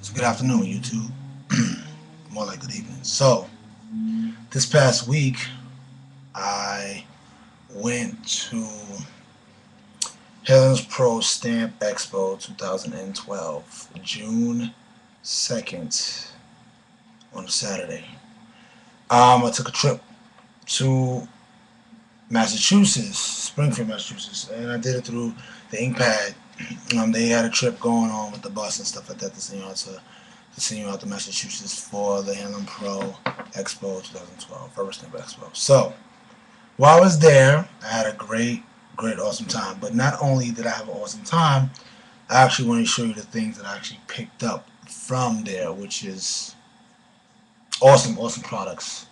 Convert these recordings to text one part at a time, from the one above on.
So good afternoon, YouTube. More like good evening. So this past week, I went to HeirLoomPro Stamp Expo 2012, June 2nd, on a Saturday. I took a trip to Massachusetts, Springfield, Massachusetts, and I did it through the InkPad. They had a trip going on with the bus and stuff like that to send you out to Massachusetts for the HeirLoomPro Expo 2012, Rubber Stamp Expo. So while I was there, I had a great, awesome time. But not only did I have an awesome time, I actually want to show you the things that I actually picked up from there, which is awesome products.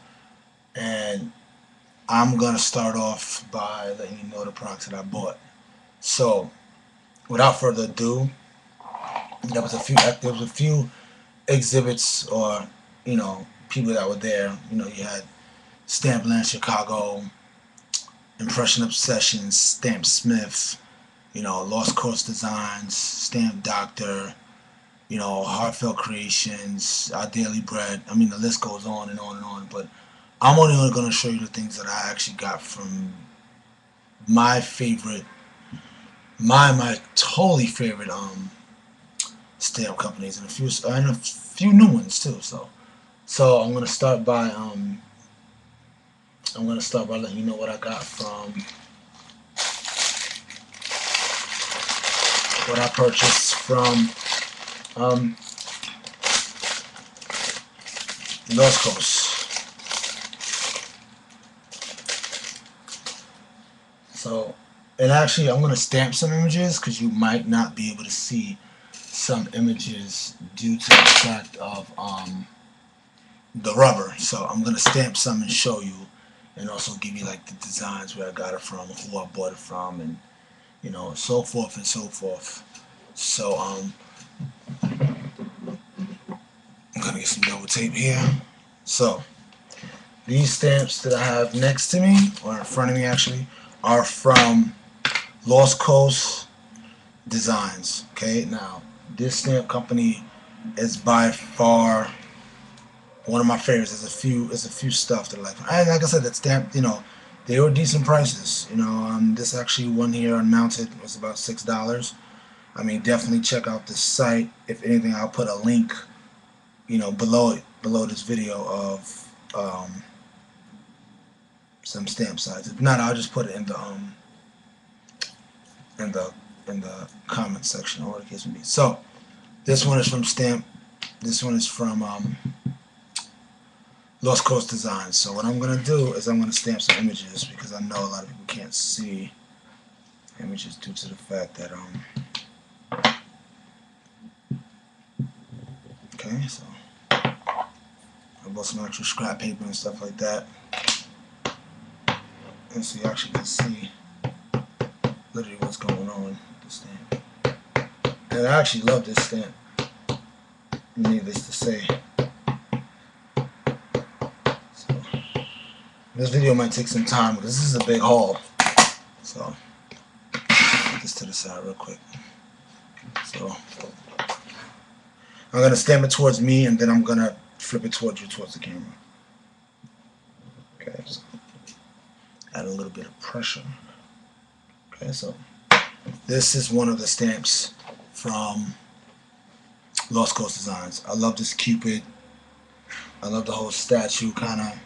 And I'm gonna start off by letting you know the products that I bought. So without further ado, there was a few exhibits, or people that were there. You had Stamp Land Chicago, Impression Obsessions, Stamp Smith, Lost Coast Designs, Stamp Doctor, Heartfelt Creations, Our Daily Bread. I mean, the list goes on and on and on. But I'm only going to show you the things that I actually got from my favorite, my totally favorite stamp companies, and a few new ones too. So I'm gonna start by letting you know what I got from what I purchased from Lost Coast. So, and actually, I'm gonna stamp some images because you might not be able to see some images due to the fact of the rubber. So I'm gonna stamp some and show you, and also give you like the designs, where I got it from, who I bought it from, and so forth and so forth. So I'm gonna get some double tape here. So these stamps that I have next to me, or in front of me actually, are from Lost Coast Designs. Okay, now this stamp company is by far one of my favorites. There's a few stuff that I like. Like I said, that stamp, they were decent prices. This actually one here unmounted was about $6. I mean, definitely check out this site. If anything, I'll put a link, below this video of some stamp sites. If not, I'll just put it in the in the in the comment section, or whatever the case may be. So this one is from Stamp. This one is from Lost Coast Designs. So what I'm gonna do is I'm gonna stamp some images, because I know a lot of people can't see images due to the fact that okay, so I bought some extra scrap paper and stuff like that, and so you actually can see literally what's going on with the stamp. And I actually love this stamp, needless to say. So this video might take some time because this is a big haul. So put this to the side real quick. So I'm gonna stamp it towards me, and then I'm gonna flip it towards you, towards the camera. Okay, so add a little bit of pressure. Okay, so this is one of the stamps from Lost Coast Designs. I love this Cupid. I love the whole statue kind of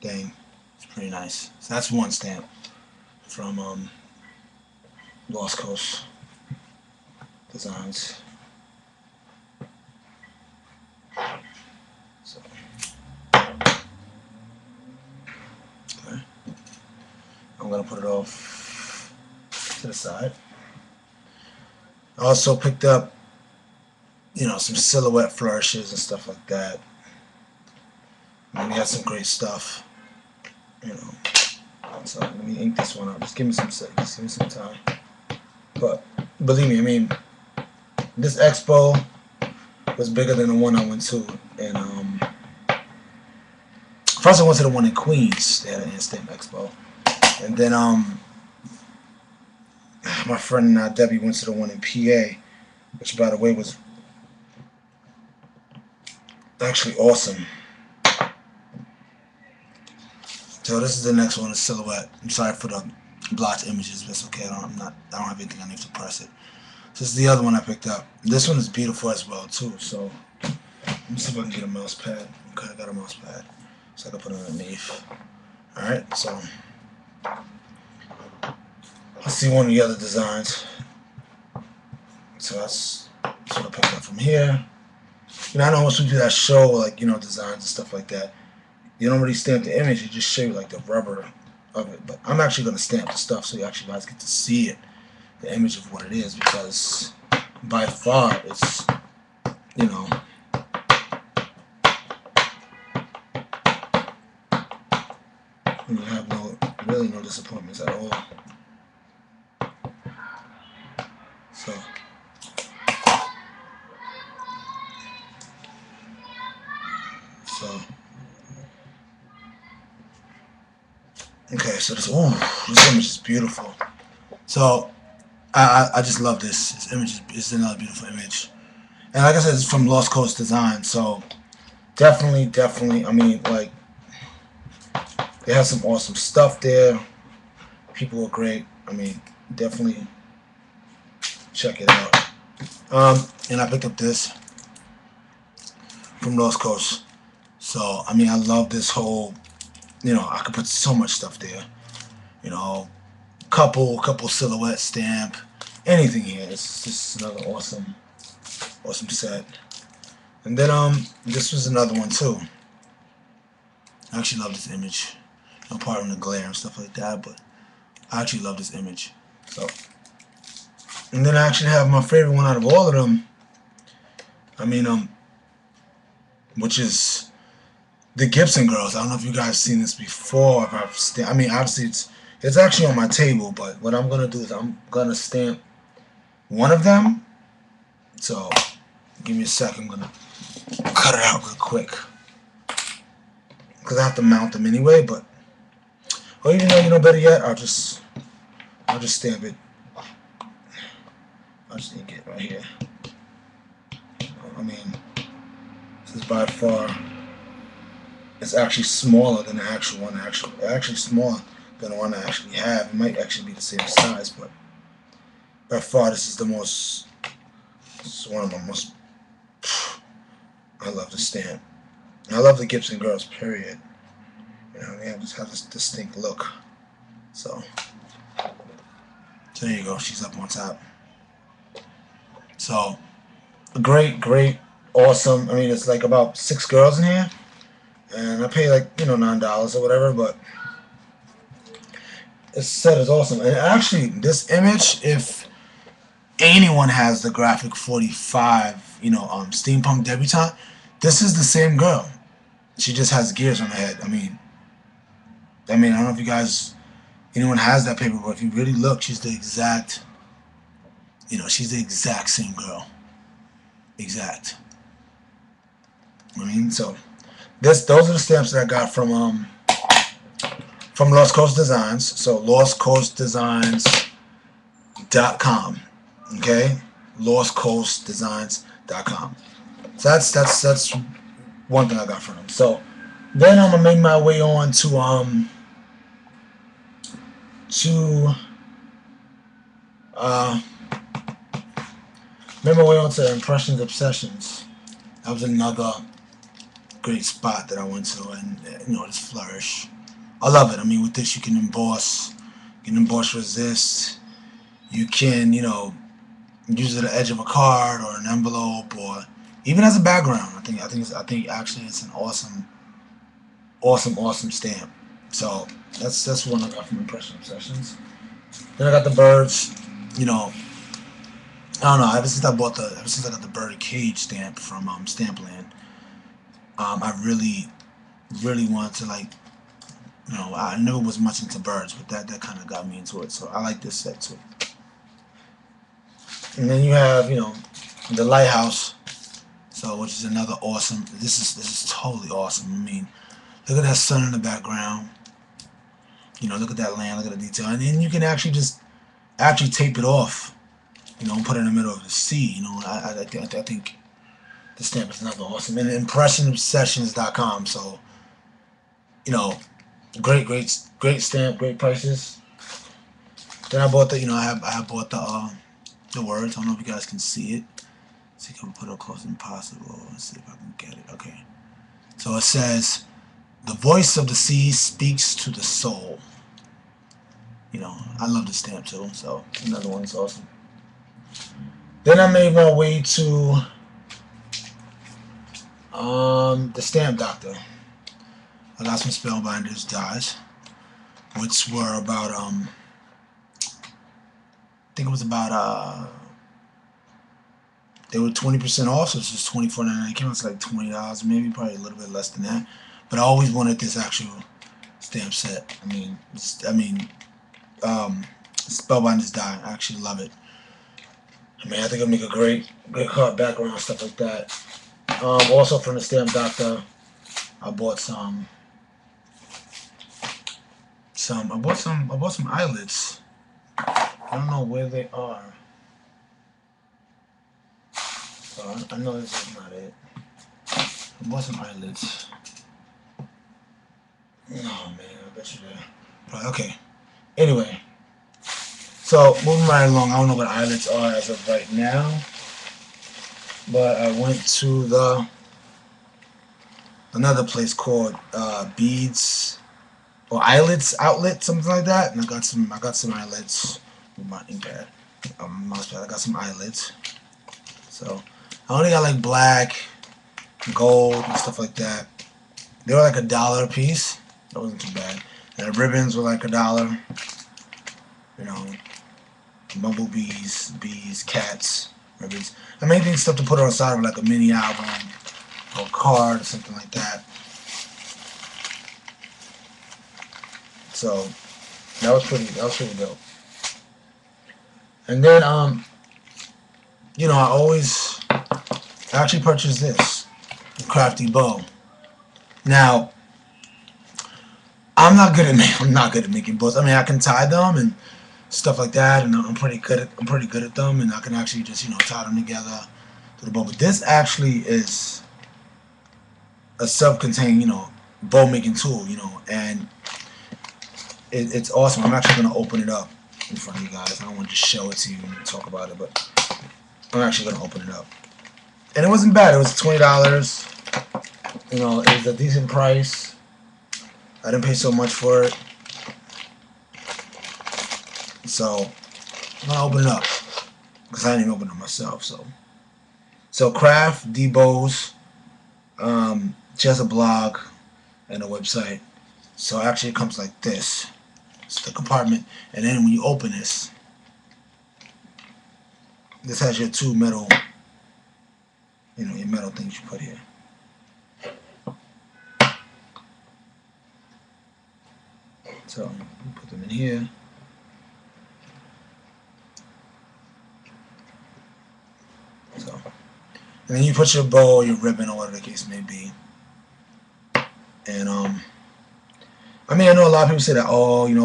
thing. It's pretty nice. So that's one stamp from Lost Coast Designs. So, okay. I'm gonna put it off to the side. I also picked up, some silhouette flourishes and stuff like that. And they had some great stuff, So let me ink this one up. Just give me some time. But believe me, I mean, this expo was bigger than the one I went to. And first I went to the one in Queens. They had an in-stamp expo, and then my friend Debbie went to the one in PA, which by the way was actually awesome. So this is the next one, the silhouette. I'm sorry for the blocked images, but it's okay. I don't have anything I need to press it. This is the other one I picked up. This one is beautiful as well too. So let me see if I can get a mouse pad. Okay, I got a mouse pad, so I can put it underneath. All right, so let's see one of the other designs. So that's what I picked up from here. You know, I know most people that show like, you know, designs and stuff like that. You don't really stamp the image, you just show you like the rubber of it. But I'm actually going to stamp the stuff so you actually guys get to see it, the image of what it is, because by far it's, you know, you have really no disappointments at all. So okay, so this image is beautiful. So I just love this. This image is another beautiful image. And like I said, it's from Lost Coast Design. So definitely, I mean, like, they have some awesome stuff there. People are great. I mean, definitely check it out. And I picked up this from Lost Coast. So I mean, I love this whole, you know, I could put so much stuff there. You know, couple silhouette stamp, anything here. It's just another awesome set. And then this was another one too. I actually love this image. Apart from the glare and stuff like that, but I actually love this image. So, and then I actually have my favorite one out of all of them. I mean, which is the Gibson Girls. I don't know if you guys seen this before. I mean, obviously it's actually on my table, but what I'm gonna do is I'm gonna stamp one of them. So, give me a second. I'm gonna cut it out real quick because I have to mount them anyway. But, or even though, you know, better yet, I'll just stamp it. I'll just ink it right here. I mean, this is by far, it's actually smaller than the actual one. Actually smaller than the one I actually have. It might actually be the same size, but by far this is this is one of my most, I love the stamp. I love the Gibson Girls, period. You know, they just have this distinct look. So there you go, she's up on top. So great, awesome. I mean, it's like about 6 girls in here, and I pay like, you know, $9 or whatever, but this set is awesome. And actually, this image, if anyone has the Graphic 45, you know, steampunk debutante, this is the same girl. She just has gears on her head. I mean, I don't know if you guys, anyone has that paper, but if you really look, she's the exact, you know, she's the exact same girl. Exact. I mean, so those are the stamps that I got from Lost Coast Designs. So lostcoastdesigns.com. Okay, lostcoastdesigns.com. So that's one thing I got from them. So then I'm gonna make my way on to make my way on to Impressions Obsessions. That was another great spot that I went to, and you know, this flourish. I love it. I mean, with this you can emboss, resist. You can, you know, use it at the edge of a card or an envelope, or even as a background. I think actually it's an awesome stamp. So that's one I got from Impression Obsessions. Then I got the birds. You know, I don't know. Ever since I got the bird cage stamp from Stampland, I really wanted to, like, you know, I never was much into birds, but that kind of got me into it. So I like this set too. And then you have, you know, the lighthouse. So, which is another awesome. This is totally awesome. I mean, look at that sun in the background. You know, look at that land. Look at the detail. And then you can actually tape it off. You know, and put it in the middle of the sea. You know, I think The stamp is another awesome. And impressionobsessions.com. So, you know, great stamp, great prices. Then I bought the, I bought the words. I don't know if you guys can see it. See if I can put it close as possible. Let's see if I can get it. Okay. So it says, "The voice of the sea speaks to the soul." You know, I love the stamp too. So another one's awesome. Then I made my way to the Stamp Doctor. I got some Spellbinders dies, which were about I think it was about they were 20% off, so it's just $24.99. It came out to like $20, maybe probably a little bit less than that. But I always wanted this actual stamp set. Spellbinders die. I actually love it. I mean, I think it'll make a great card background, stuff like that. Also from the Stamp Doctor, I bought some eyelets. I don't know where they are. I know this is not it. I bought some eyelets. Oh man, I bet you they're probably okay. Anyway, so moving right along, I don't know what eyelets are as of right now, but I went to another place called Beads or Eyelets Outlet, something like that, and I got some eyelets with my ink pad, mouse pad. I got some eyelets. So I only got like black, gold, and stuff like that. They were like $1 a piece. That wasn't too bad. And the ribbons were like $1. You know, bumblebees, bees, cats, ribbons. I made things stuff to put on the side of like a mini album or a card or something like that. So that was pretty dope. And then you know, I actually purchased this crafty bow. Now I'm not good at making bows. I mean, I can tie them and stuff like that, and I'm pretty good at them, and I can actually just, tie them together to the bow. But this actually is a self-contained, bow making tool, and it's awesome. I'm actually gonna open it up in front of you guys. I don't want to just show it to you and talk about it, but I'm actually gonna open it up. And it wasn't bad. It was $20. It was a decent price. I didn't pay so much for it. So I'm gonna open it up because I didn't even open it myself. So Craft D Bows, she has a blog and a website. So actually it comes like this. It's the compartment, and then when you open this has your two metal, your metal things you put here. So you put them in here. So, and then you put your bow, your ribbon, or whatever the case may be. And I mean, I know a lot of people say that,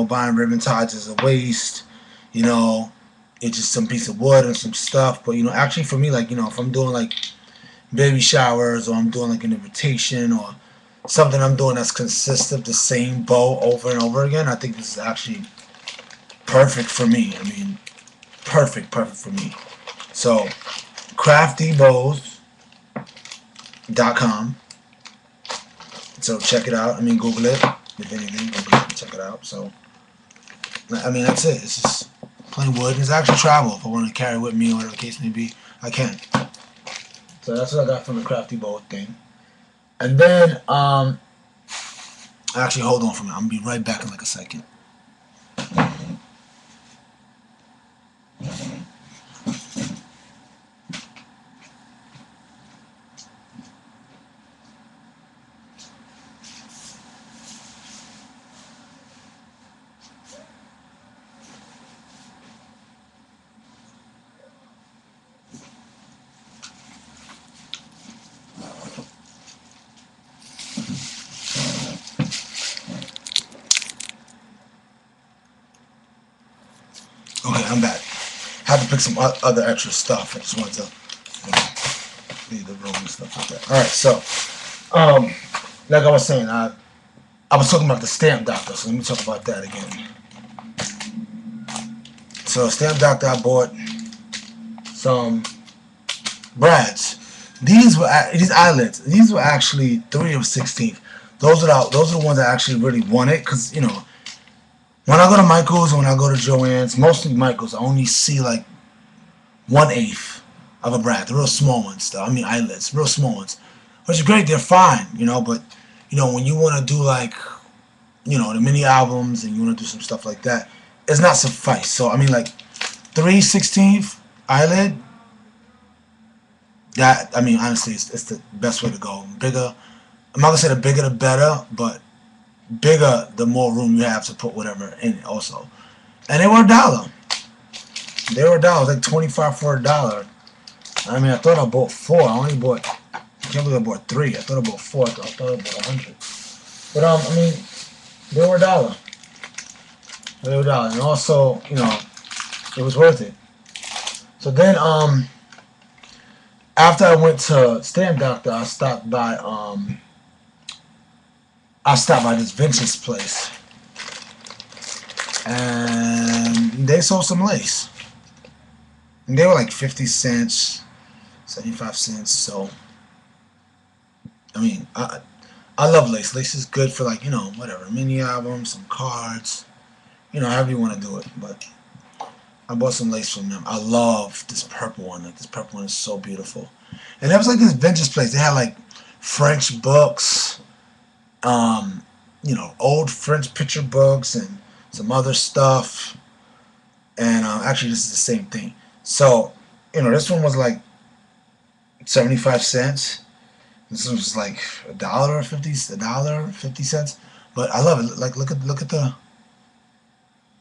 buying ribbon ties is a waste. It's just some piece of wood and some stuff. But actually for me, like, if I'm doing like baby showers, or I'm doing like an invitation, or something I'm doing that's consistent, the same bow over and over again, I think this is actually perfect for me. I mean, perfect for me. So craftybows.com. So check it out. I mean, Google it. If anything, Google it and check it out. So, I mean, that's it. It's just plain wood. It's actually travel. If I want to carry it with me or whatever the case may be, I can. So that's what I got from the Crafty Bow thing. And then, actually, hold on for a minute. I'm going to be right back in like a second. Okay, I'm back. Had to pick some other extra stuff. I just wanted to leave the room and stuff like that. All right, so like I was saying, I was talking about the Stamp Doctor, so let me talk about that again. So Stamp Doctor, I bought some brads. These eyelets. These were actually 3 of 16. Those are the ones I actually really wanted, because you know, when I go to Michael's and when I go to Joann's, mostly Michael's, I only see like 1/8 of a brad. The real small ones, though. I mean eyelets, real small ones, which is great. They're fine, you know. But you know, when you want to do like, you know, the mini albums and you want to do some stuff like that, it's not suffice. So I mean, like 3/16 eyelid. That, I mean, honestly, it's the best way to go. Bigger. I'm not gonna say the bigger the better, but bigger the more room you have to put whatever in it also. And they were $1. They were $1. Like 25 for $1. I mean, I thought I bought 4. I only bought. I can't believe I bought 3. I thought I bought 4. I thought I bought 100. But I mean, they were $1. They were $1, and also, you know, it was worth it. So then, after I went to Stamp Doctor, I stopped by this vintage place, and they sold some lace. And they were like 50 cents, 75 cents. So, I mean, I love lace. Lace is good for, like, you know, whatever, mini albums, some cards, you know, however you want to do it. But I bought some lace from them. I love this purple one. Like, this purple one is so beautiful. And that was like this vintage place. They had like French books, you know, old French picture books and some other stuff. And actually, this is the same thing. So, you know, this one was like 75 cents. This one was like $1.50. But I love it. Like, look at the.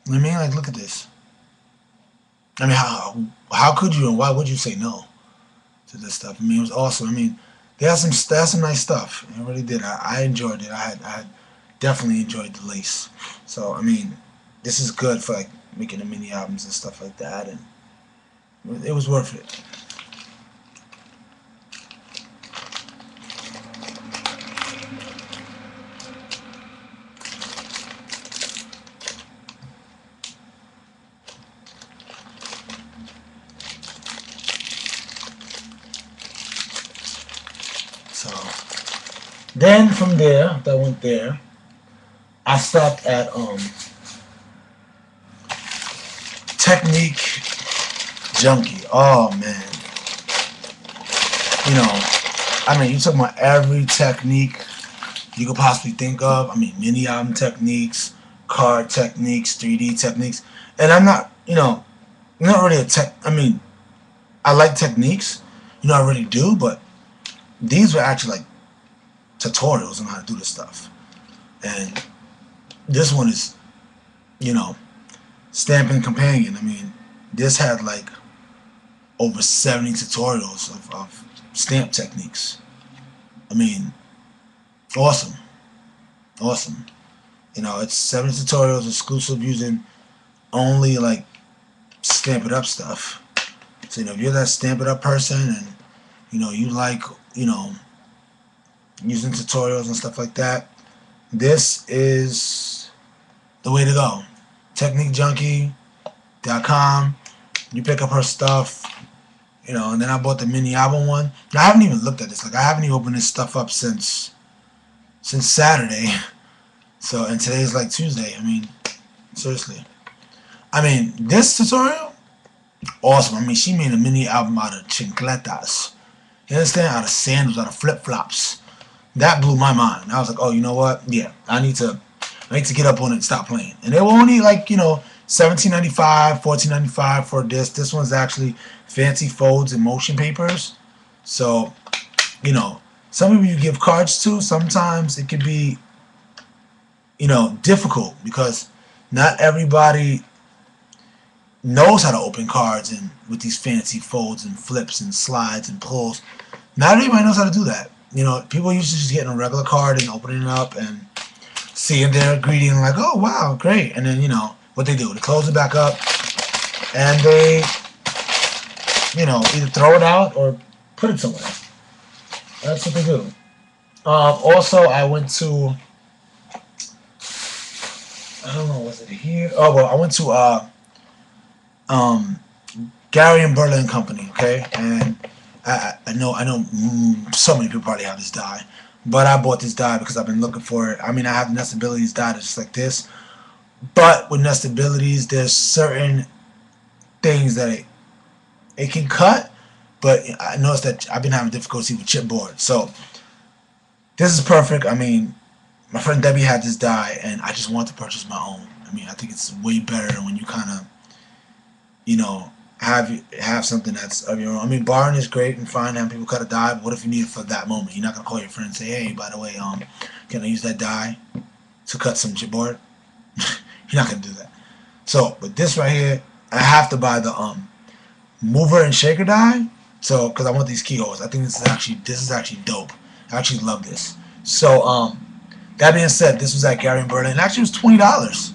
I mean, like, look at this. I mean, how could you and why would you say no to this stuff? I mean, it was awesome. I mean, they had some nice stuff. It really did. I enjoyed it. I definitely enjoyed the lace. So I mean, this is good for like making the mini albums and stuff like that, and it was worth it. So then from there, after I went there, I stopped at Technique Junkie. Oh man, you know, I mean, you talking about every technique you could possibly think of. I mean, mini album techniques, card techniques, 3D techniques, and I'm not, you know, I'm not really a tech. I mean, I like techniques, you know, I really do, but these were actually like tutorials on how to do this stuff. And this one is, you know, Stampin' Companion. I mean, this had like over 70 tutorials of stamp techniques. I mean, awesome. Awesome. You know, it's 70 tutorials exclusive using only like Stamp It Up stuff. So, you know, if you're that Stamp It Up person and, you know, you like, you know, using tutorials and stuff like that, this is the way to go. TechniqueJunkie.com. You pick up her stuff, you know, and then I bought the mini album one. I haven't even looked at this. Like, I haven't even opened this stuff up since Saturday. So, and today's like Tuesday. I mean, seriously. I mean, this tutorial, awesome. I mean, she made a mini album out of chancletas. You understand? Out of sandals, out of flip-flops. That blew my mind. I was like, oh, you know what? Yeah, I need to get up on it and stop playing. And they were only like, you know, $17.95, $14.95 for this. This one's actually fancy folds and motion papers. So, you know, some people you give cards to, sometimes it can be, you know, difficult because not everybody knows how to open cards and with these fancy folds and flips and slides and pulls. Not everybody knows how to do that. You know, people used to just getting a regular card and opening it up and seeing their greeting like, oh wow, great. And then, you know, what they do, they close it back up and they, you know, either throw it out or put it somewhere. That's what they do. Also, I went to, I don't know, was it here? Oh, well, I went to um, Gary and Berlin Company, okay? And I know so many people probably have this die, but I bought this die because I've been looking for it. I mean, I have Nest Abilities die that's just like this, but with Nest Abilities, there's certain things that it can cut, but I noticed that I've been having difficulty with chipboard. So this is perfect. I mean, my friend Debbie had this die, and I just want to purchase my own. I mean, I think it's way better when you kind of, you know, have something that's of your own. I mean, barring is great and fine, having people cut a die, but what if you need it for that moment? You're not gonna call your friend and say, "Hey, by the way, can I use that die to cut some chipboard?" You're not gonna do that. So, but this right here, I have to buy the mover and shaker die. So, because I want these keyholes, I think this is actually dope. I actually love this. So, that being said, this was at Gary and Berlin. Actually, it was $20.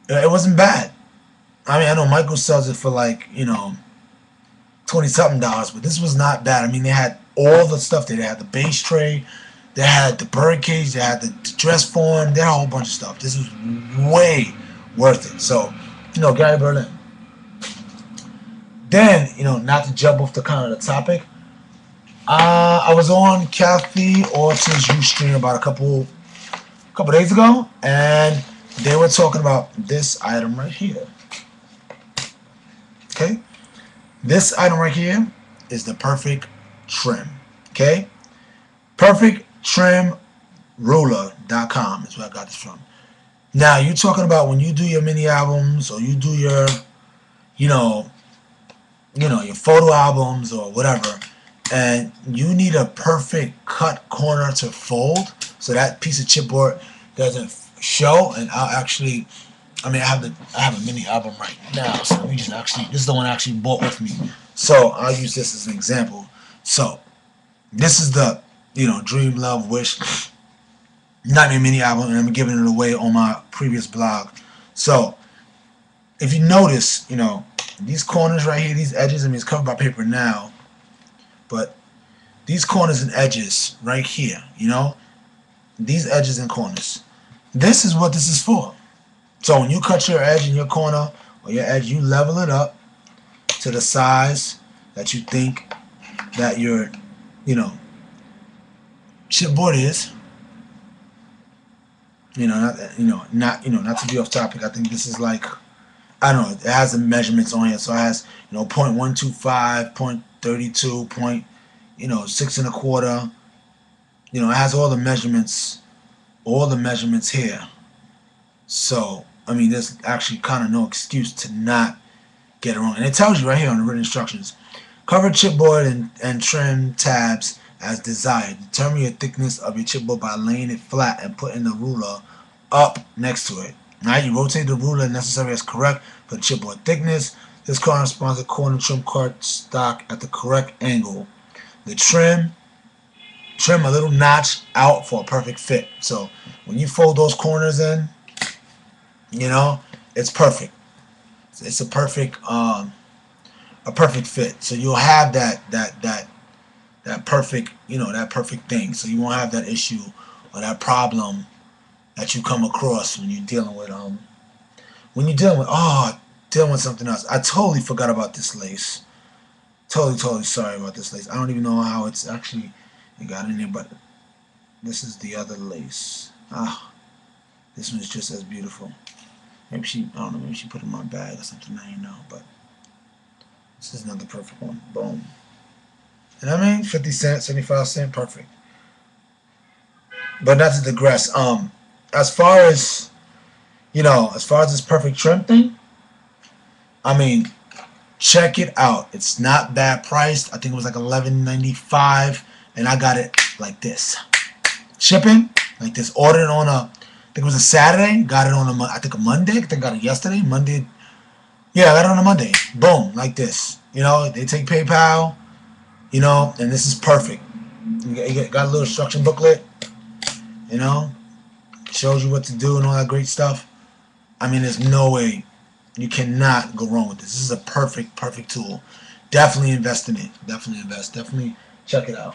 It wasn't bad. I mean, I know Michael sells it for like, 20 something dollars, but this was not bad. I mean, they had all the stuff there. They had the base tray, they had the bird cage, they had the dress form, they had a whole bunch of stuff. This was way worth it. So, Gary Berlin. Then, not to jump off the kind of the topic, I was on Kathy Ortiz's Ustream about a couple days ago, and they were talking about this item right here. Okay, this item right here is the perfect trim. Okay, perfecttrimruler.com is where I got this from. Now you're talking about when you do your mini albums or you do your, your photo albums or whatever, and you need a perfect cut corner to fold so that piece of chipboard doesn't show. And I'll actually, I have a mini album right now, so let me just this is the one I actually bought with me. So I'll use this as an example. So this is the, Dream, Love, Wish, not a mini album, and I'm giving it away on my previous blog. So if you notice, these corners right here, these edges, it's covered by paper now, but these corners and edges right here, these edges and corners, this is what this is for. So when you cut your edge in your corner or your edge, you level it up to the size that you think that your, chipboard is. Not to be off topic. I think this is like, I don't know, it has the measurements on here. So it has, 0.125, 0.32, 6 1/4. It has all the measurements here. So, there's actually kind of no excuse to not get it wrong. And it tells you right here on the written instructions. Cover chipboard and trim tabs as desired. Determine your thickness of your chipboard by laying it flat and putting the ruler up next to it. Now you rotate the ruler necessary as correct for the chipboard thickness. This corresponds to corner trim cardstock at the correct angle. The trim a little notch out for a perfect fit. So when you fold those corners in, it's perfect. It's a perfect fit. So you'll have that perfect, that perfect thing. So you won't have that issue or that problem that you come across when you're dealing with dealing with something else. I totally forgot about this lace. Totally sorry about this lace. I don't even know how it got in there, but this is the other lace. This one's just as beautiful. Maybe she put it in my bag or something, I don't know, but this is another perfect one. Boom. And 50 cents, 75 cents, perfect. But not to digress, as far as this perfect trim thing, check it out. It's not bad priced. I think it was like $11.95, and I got it like this. Shipping like this. Ordered on I think it was a Saturday. Got it on a Monday. I think I got it yesterday. Monday. Yeah, I got it on a Monday. Boom, like this. They take PayPal. And this is perfect. You got a little instruction booklet. Shows you what to do and all that great stuff. There's no way. You cannot go wrong with this. This is a perfect tool. Definitely invest in it. Definitely invest. Definitely check it out.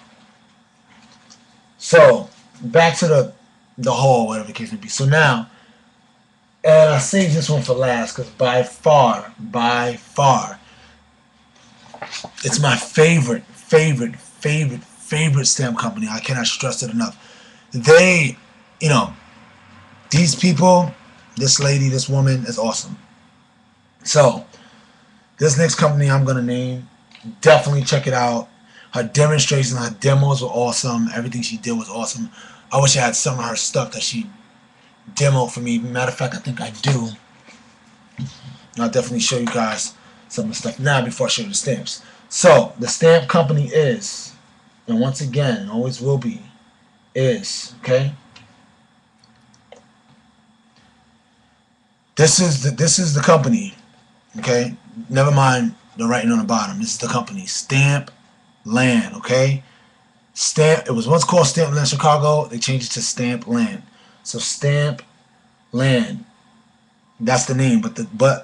So back to the haul, whatever the case may be. So now, and I saved this one for last because by far, it's my favorite stamp company. I cannot stress it enough. They, you know, these people, this lady, this woman is awesome. So this next company I'm gonna name, definitely check it out. Her demonstrations, her demos were awesome. Everything she did was awesome. I wish I had some of her stuff that she demoed for me. Matter of fact, I think I do. I'll definitely show you guys some of the stuff now before I show you the stamps. So the stamp company is, and once again, always will be, is, okay? This is the company, okay? Never mind the writing on the bottom. This is the company, Stamp Land, okay? Stamp. It was once called Stamp Land Chicago. They changed it to Stamp Land. So Stamp Land. That's the name, but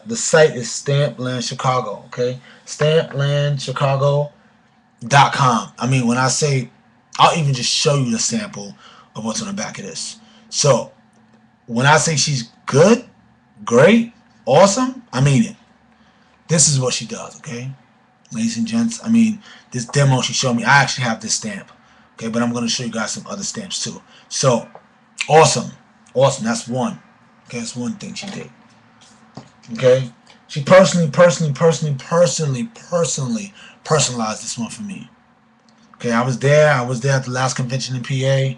the site is Stamp Land Chicago, okay? StampLandChicago.com. I mean, when I say, I'll even just show you the sample of what's on the back of this. So when I say she's good, great, awesome, I mean it. This is what she does, okay? Ladies and gents, I mean, this demo she showed me, I actually have this stamp, okay? But I'm going to show you guys some other stamps too. So, awesome. Awesome, that's one. Okay, that's one thing she did. Okay? She personally personalized this one for me. Okay, I was there at the last convention in PA.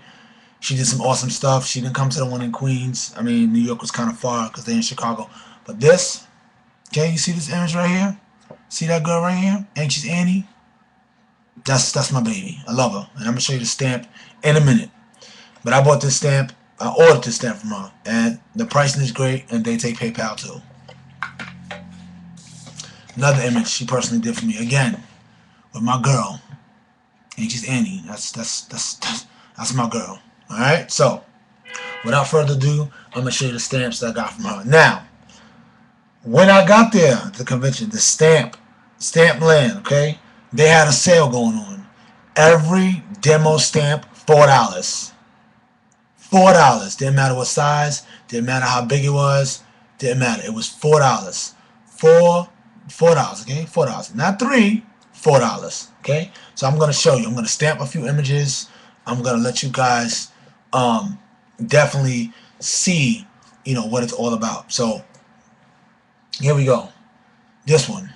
She did some awesome stuff. She didn't come to the one in Queens. I mean, New York was kind of far because they're in Chicago. But this, okay, you see this image right here? See that girl right here? Anxious Annie? That's my baby. I love her. And I'm going to show you the stamp in a minute. But I bought this stamp. I ordered this stamp from her. And the pricing is great. And they take PayPal too. Another image she personally did for me. Again, with my girl. Anxious Annie. That's my girl. Alright? So, without further ado, I'm going to show you the stamps that I got from her. Now, when I got there at the convention, the Stamp Land, okay, they had a sale going on. Every demo stamp, $4. $4. Didn't matter what size, didn't matter how big it was, didn't matter. It was $4. $4, okay? $4. Not $3, $4. Okay? So I'm gonna show you. I'm gonna stamp a few images. I'm gonna let you guys definitely see, you know, what it's all about. So here we go. This one,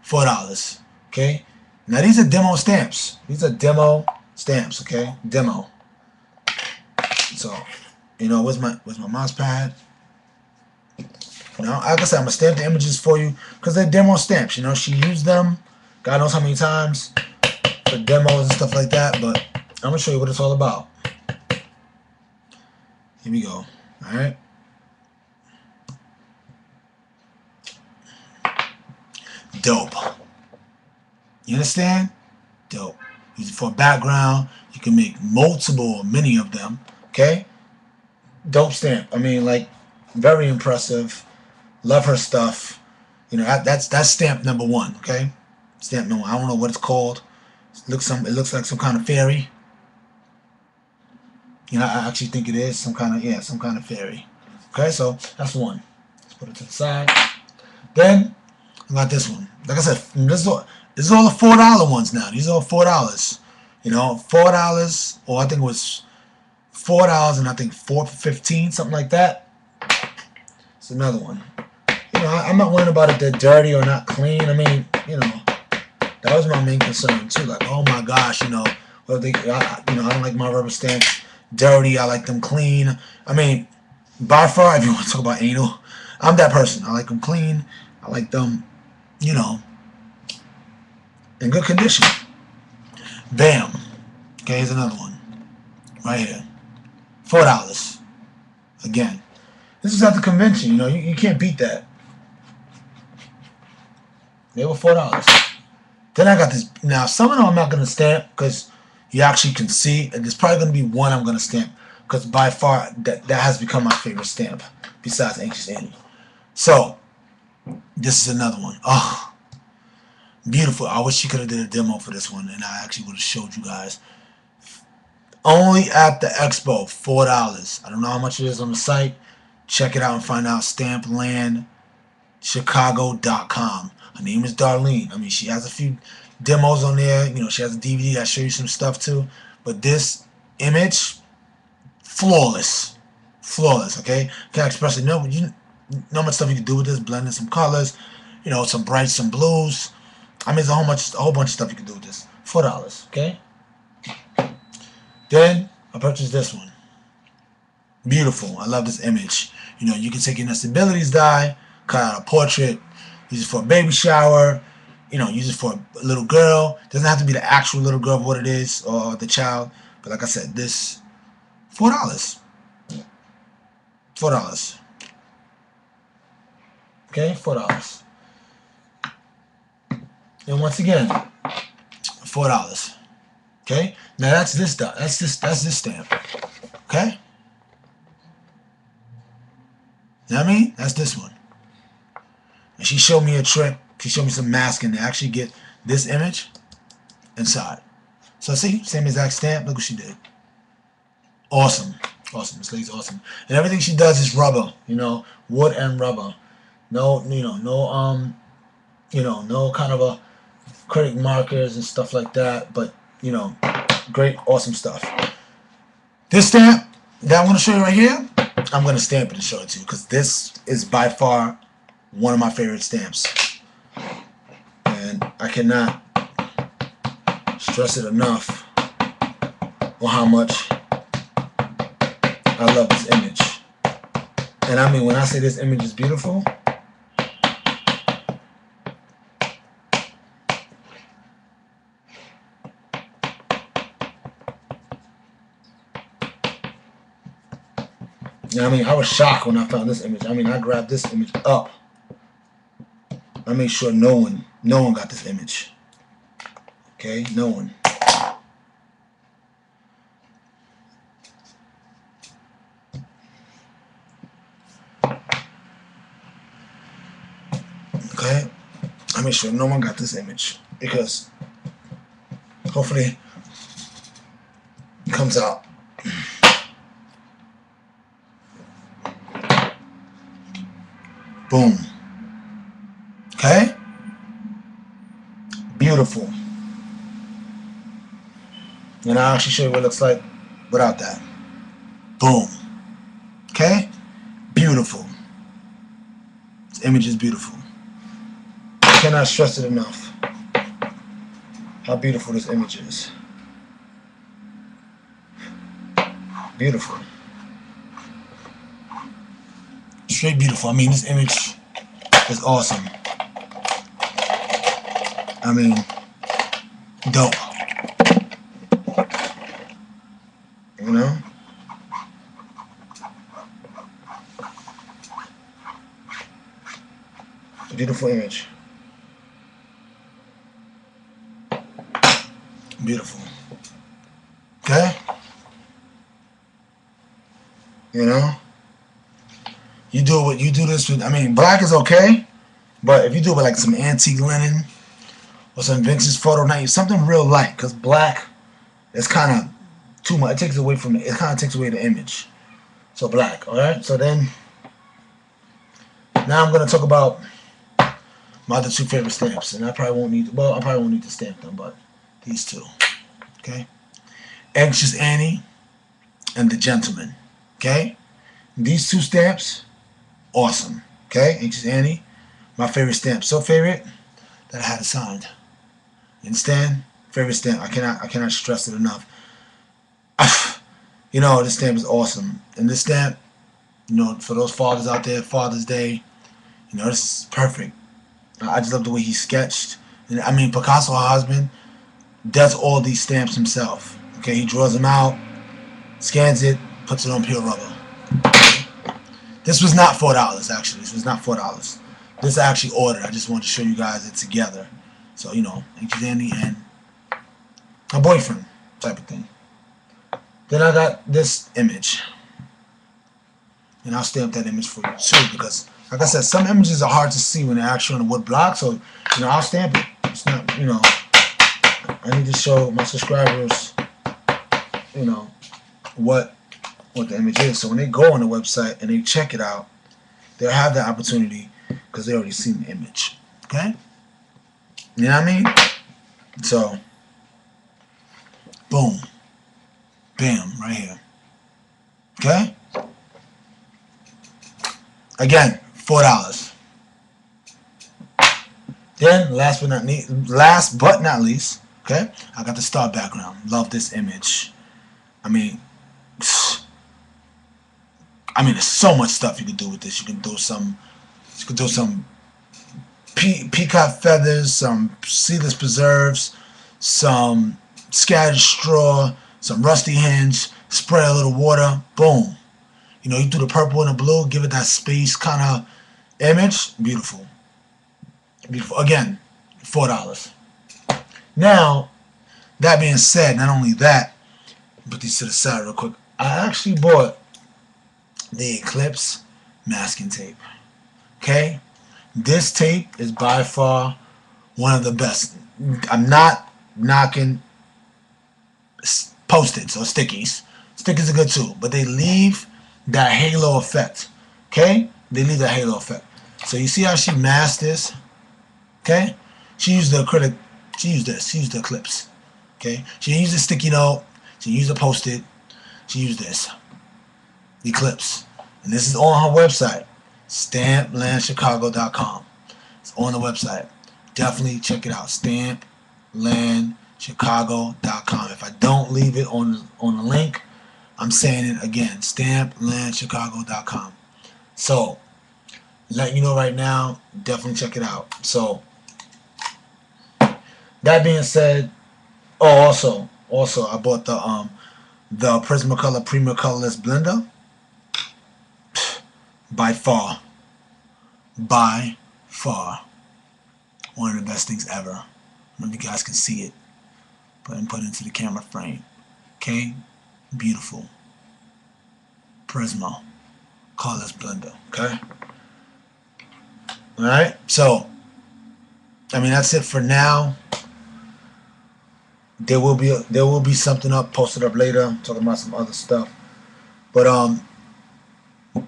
$4. Okay. Now these are demo stamps. These are demo stamps. Okay, demo. So, you know, where's my mouse pad? You know, like I said, I'm gonna stamp the images for you because they're demo stamps. You know, she used them, God knows how many times for demos and stuff like that. But I'm gonna show you what it's all about. Here we go. All right. Dope. You understand? Dope. Use it for a background. You can make multiple or many of them. Okay? Dope stamp. I mean, like, very impressive. Love her stuff. You know, that's stamp number one. Okay? Stamp number one. I don't know what it's called. It looks like some kind of fairy. You know, I actually think it is some kind of fairy. Okay, so that's one. Let's put it to the side. Then I got this one. Like I said, this is all the $4 ones now. These are all $4. You know, $4, or I think it was $4 and I think $4.15, something like that. It's another one. You know, I'm not worrying about if they're dirty or not clean. I mean, you know, that was my main concern too. Like, oh my gosh, you know, well, I don't like my rubber stamps dirty. I like them clean. I mean, by far, if you want to talk about anal, I'm that person. I like them clean. I like them, you know, in good condition. Bam. Okay, here's another one. Right here. $4. Again. This is at the convention, you know, you can't beat that. They were $4. Then I got this. Now, some of them I'm not going to stamp because you actually can see. And there's probably going to be one I'm going to stamp because by far that has become my favorite stamp besides Anxious Annie. So, this is another one. Oh, beautiful. I wish she could have did a demo for this one and I actually would have showed you guys. Only at the expo, $4. I don't know how much it is on the site. Check it out and find out. StamplandChicago.com. Her name is Darlene. I mean, she has a few demos on there. You know, she has a DVD that shows you some stuff too. But this image, flawless. Flawless, okay? Can't express it. No, you know much stuff you can do with this. Blend in some colors. You know, some brights, some blues. I mean, there's a whole bunch of stuff you can do with this. $4, okay? Then I purchased this one. Beautiful. I love this image. You know, you can take your nestabilities die, cut out a portrait, use it for a baby shower, you know, use it for a little girl. Doesn't have to be the actual little girl of what it is or the child. But like I said, this $4. $4. Okay, $4. And once again, $4. Okay? Now that's this stuff. That's this stamp. Okay? You know what I mean? That's this one. And she showed me a trick. She showed me some masking to actually get this image inside. So see, same exact stamp. Look what she did. Awesome. Awesome. This lady's awesome. And everything she does is rubber, you know, wood and rubber. No, no kind of a acrylic markers and stuff like that, but you know, great, awesome stuff. This stamp that I'm going to show you right here, I'm going to stamp it and show it to you because this is by far one of my favorite stamps. And I cannot stress it enough on how much I love this image. And I mean, when I say this image is beautiful, you know what I mean? I was shocked when I found this image. I mean, I grabbed this image up. I made sure no one got this image. Okay? No one. Okay? I made sure no one got this image because hopefully it comes out. Boom. Okay? Beautiful. And I'll actually show you what it looks like without that. Boom. Okay? Beautiful. This image is beautiful. I cannot stress it enough how beautiful this image is. Beautiful. Straight beautiful. I mean, this image is awesome. I mean, dope. You know? Beautiful image. Beautiful. Okay? You know? You do this with, I mean, black is okay, but if you do it with like some antique linen or some vintage photo night, something real light, because black is kind of too much. It takes away from it. It kind of takes away the image. So black, all right. So then, now I'm gonna talk about my other two favorite stamps, and I probably won't need. Well, I probably won't need to stamp them, but these two, okay. Anxious Annie and The Gentleman, okay. These two stamps. Awesome. Okay, Anxious Annie, my favorite stamp. So favorite that I had it signed. You understand? Favorite stamp. I cannot stress it enough. You know, this stamp is awesome. And this stamp, you know, for those fathers out there, Father's Day, you know, this is perfect. I just love the way he sketched. And I mean, Picasso, her husband, does all these stamps himself. Okay, he draws them out, scans it, puts it on pure rubber. This was not $4, actually. This was not $4. This I actually ordered. I just wanted to show you guys it together. So, you know, Anxious Annie and her boyfriend type of thing. Then I got this image. And I'll stamp that image for you too, because, like I said, some images are hard to see when they're actually on a wood block. So, you know, I'll stamp it. It's not, you know, I need to show my subscribers you know, what the image is. So when they go on the website and they check it out, they'll have the opportunity because they already seen the image. Okay? You know what I mean? So, boom. Bam, right here. Okay? Again, $4. Then, last but not least, okay, I got the star background. Love this image. I mean, there's so much stuff you can do with this. You can do some peacock feathers, some seedless preserves, some scattered straw, some rusty hinge, spray a little water, boom. You know, you do the purple and the blue, give it that space kind of image. Beautiful. Beautiful. Again, $4. Now, that being said, not only that, put these to the side real quick. I actually bought the Eclipse masking tape. Okay? This tape is by far one of the best. I'm not knocking Post-its or stickies. Stickies are good too, but they leave that halo effect. Okay? They leave that halo effect. So you see how she masked this? Okay? She used the acrylic. She used this. She used the Eclipse. Okay? She used a sticky note. She used a Post-it. She used this. Eclipse. And this is on her website. StampLandChicago.com. It's on the website. Definitely check it out. StampLandChicago.com. If I don't leave it on the link, I'm saying it again. StampLandChicago.com. So, letting you know right now, definitely check it out. So, that being said, also I bought the Prismacolor Premier Colorless Blender. By far, one of the best things ever. I don't know if you guys can see it, but I'm putting it into the camera frame. Okay, beautiful Prisma Colorless Blender. Okay, all right. So, I mean, that's it for now. There will be something posted up later talking about some other stuff, but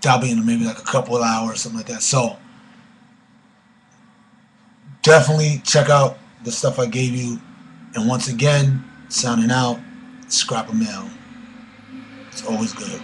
that'll be in maybe like a couple of hours, something like that. So definitely check out the stuff I gave you. And once again, signing out, Scrap a Mail. It's always good.